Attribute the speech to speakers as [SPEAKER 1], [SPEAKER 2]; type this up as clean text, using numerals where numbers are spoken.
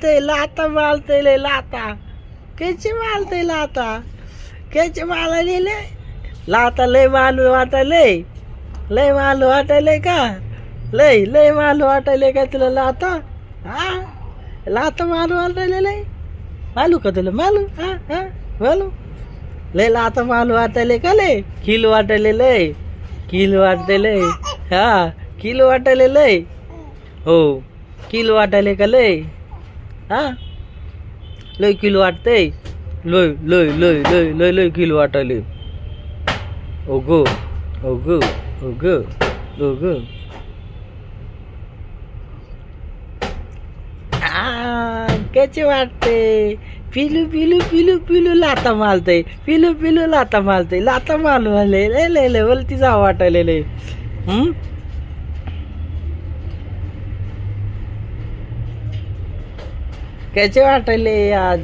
[SPEAKER 1] ते लाता मारते लय लाता कैचे मारते लाता कैचे मारले लय लाता लय मालू वाटायले लय मालू वाटायले का लय लय मालू वाटायले का तुला लाता हा लाता मालू वाटायले लय मालू का तुला मालू हा हा मालू लय लाता मालू वाटायले का लय किलो वाटायले लय किलो वाटते लय हा किलो वाटायले लय हो किलो वाटायले का लय हा लय किलो वाटते लय लय लय लय लय लय किलो वाटायले ओगो ओगो ओगो ओगो कैसे वाटते पिलू पिलू पिलू पिलू लाता मारते पिलू पिलू लाता मारते लाता मारू आले लय लय लय वलती जावं वाटायले लय कैसे वाटायले आज